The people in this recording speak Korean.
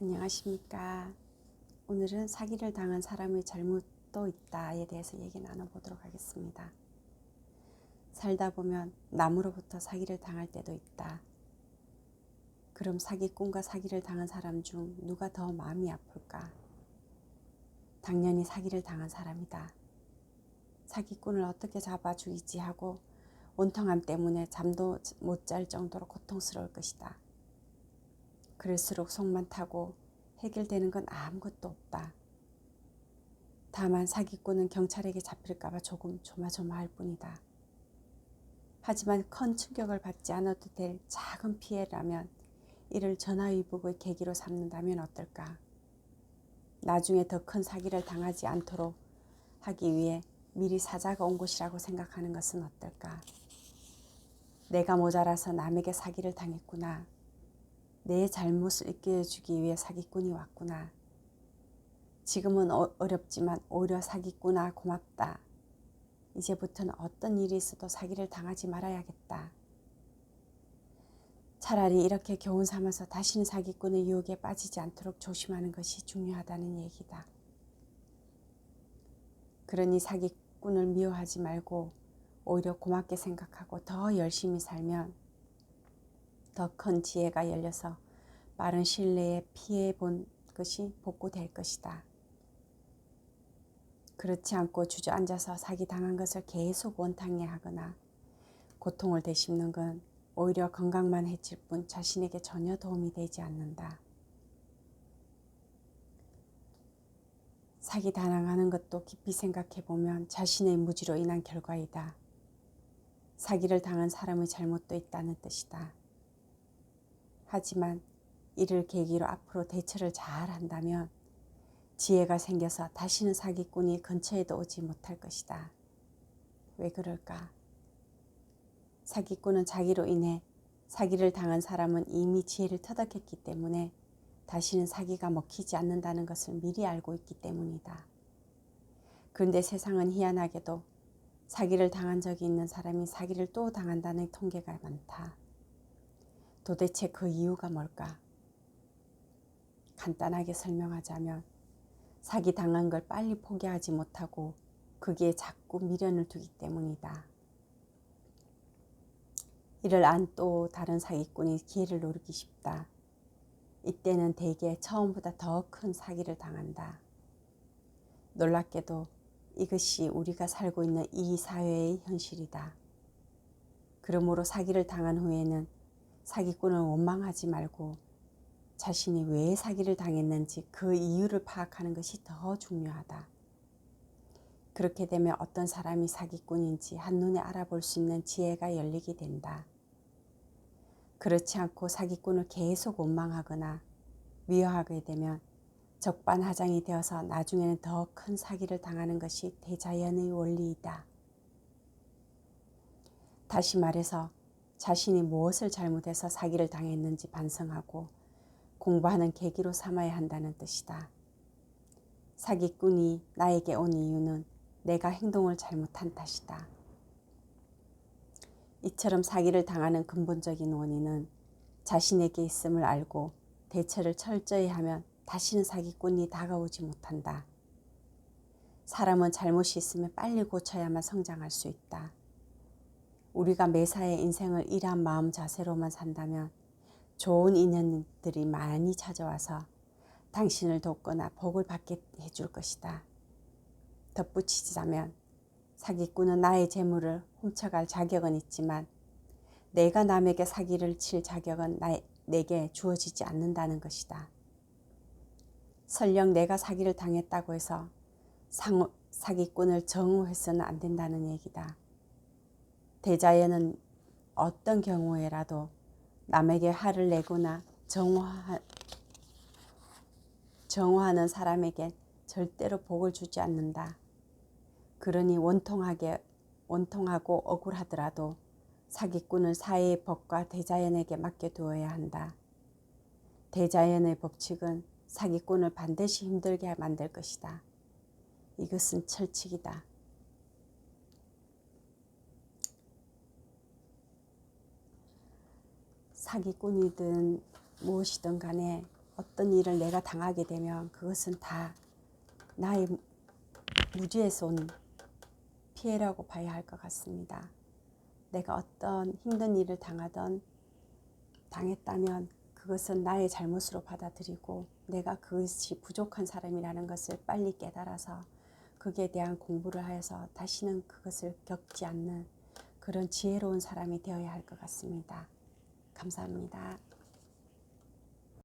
안녕하십니까. 오늘은 사기를 당한 사람의 잘못도 있다에 대해서 얘기 나눠보도록 하겠습니다. 살다 보면 남으로부터 사기를 당할 때도 있다. 그럼 사기꾼과 사기를 당한 사람 중 누가 더 마음이 아플까? 당연히 사기를 당한 사람이다. 사기꾼을 어떻게 잡아 죽이지 하고 원통함 때문에 잠도 못 잘 정도로 고통스러울 것이다. 그럴수록 속만 타고 해결되는 건 아무것도 없다. 다만 사기꾼은 경찰에게 잡힐까봐 조금 조마조마할 뿐이다. 하지만 큰 충격을 받지 않아도 될 작은 피해라면 이를 전화위복의 계기로 삼는다면 어떨까? 나중에 더 큰 사기를 당하지 않도록 하기 위해 미리 사자가 온 곳이라고 생각하는 것은 어떨까? 내가 모자라서 남에게 사기를 당했구나. 내 잘못을 일깨워주기 위해 사기꾼이 왔구나. 지금은 어렵지만 오히려 사기꾼아 고맙다. 이제부터는 어떤 일이 있어도 사기를 당하지 말아야겠다. 차라리 이렇게 교훈 삼아서 다시는 사기꾼의 유혹에 빠지지 않도록 조심하는 것이 중요하다는 얘기다. 그러니 사기꾼을 미워하지 말고 오히려 고맙게 생각하고 더 열심히 살면 더 큰 지혜가 열려서 빠른 시일 내에 피해 본 것이 복구될 것이다. 그렇지 않고 주저앉아서 사기당한 것을 계속 원탕해 하거나 고통을 되씹는 건 오히려 건강만 해칠 뿐 자신에게 전혀 도움이 되지 않는다. 사기 당하는 것도 깊이 생각해 보면 자신의 무지로 인한 결과이다. 사기를 당한 사람의 잘못도 있다는 뜻이다. 하지만 이를 계기로 앞으로 대처를 잘 한다면 지혜가 생겨서 다시는 사기꾼이 근처에도 오지 못할 것이다. 왜 그럴까? 사기꾼은 자기로 인해 사기를 당한 사람은 이미 지혜를 터득했기 때문에 다시는 사기가 먹히지 않는다는 것을 미리 알고 있기 때문이다. 그런데 세상은 희한하게도 사기를 당한 적이 있는 사람이 사기를 또 당한다는 통계가 많다. 도대체 그 이유가 뭘까? 간단하게 설명하자면 사기 당한 걸 빨리 포기하지 못하고 거기에 자꾸 미련을 두기 때문이다. 이를 안 또 다른 사기꾼이 기회를 노리기 쉽다. 이때는 대개 처음보다 더 큰 사기를 당한다. 놀랍게도 이것이 우리가 살고 있는 이 사회의 현실이다. 그러므로 사기를 당한 후에는 사기꾼을 원망하지 말고 자신이 왜 사기를 당했는지 그 이유를 파악하는 것이 더 중요하다. 그렇게 되면 어떤 사람이 사기꾼인지 한눈에 알아볼 수 있는 지혜가 열리게 된다. 그렇지 않고 사기꾼을 계속 원망하거나 미워하게 되면 적반하장이 되어서 나중에는 더 큰 사기를 당하는 것이 대자연의 원리이다. 다시 말해서 자신이 무엇을 잘못해서 사기를 당했는지 반성하고 공부하는 계기로 삼아야 한다는 뜻이다. 사기꾼이 나에게 온 이유는 내가 행동을 잘못한 탓이다. 이처럼 사기를 당하는 근본적인 원인은 자신에게 있음을 알고 대처를 철저히 하면 다시는 사기꾼이 다가오지 못한다. 사람은 잘못이 있으면 빨리 고쳐야만 성장할 수 있다. 우리가 매사에 인생을 일한 마음 자세로만 산다면 좋은 인연들이 많이 찾아와서 당신을 돕거나 복을 받게 해줄 것이다. 덧붙이자면 사기꾼은 나의 재물을 훔쳐갈 자격은 있지만 내가 남에게 사기를 칠 자격은 내게 주어지지 않는다는 것이다. 설령 내가 사기를 당했다고 해서 사기꾼을 정오해서는 안 된다는 얘기다. 대자연은 어떤 경우에라도 남에게 화를 내거나 정오하는 사람에게 절대로 복을 주지 않는다. 그러니 원통하고 억울하더라도 사기꾼을 사회의 법과 대자연에게 맡겨두어야 한다. 대자연의 법칙은 사기꾼을 반드시 힘들게 만들 것이다. 이것은 철칙이다. 사기꾼이든 무엇이든 간에 어떤 일을 내가 당하게 되면 그것은 다 나의 무지에서 온 피해라고 봐야 할 것 같습니다. 내가 어떤 힘든 일을 당했다면 그것은 나의 잘못으로 받아들이고 내가 그것이 부족한 사람이라는 것을 빨리 깨달아서 거기에 대한 공부를 하여서 다시는 그것을 겪지 않는 그런 지혜로운 사람이 되어야 할 것 같습니다. 감사합니다.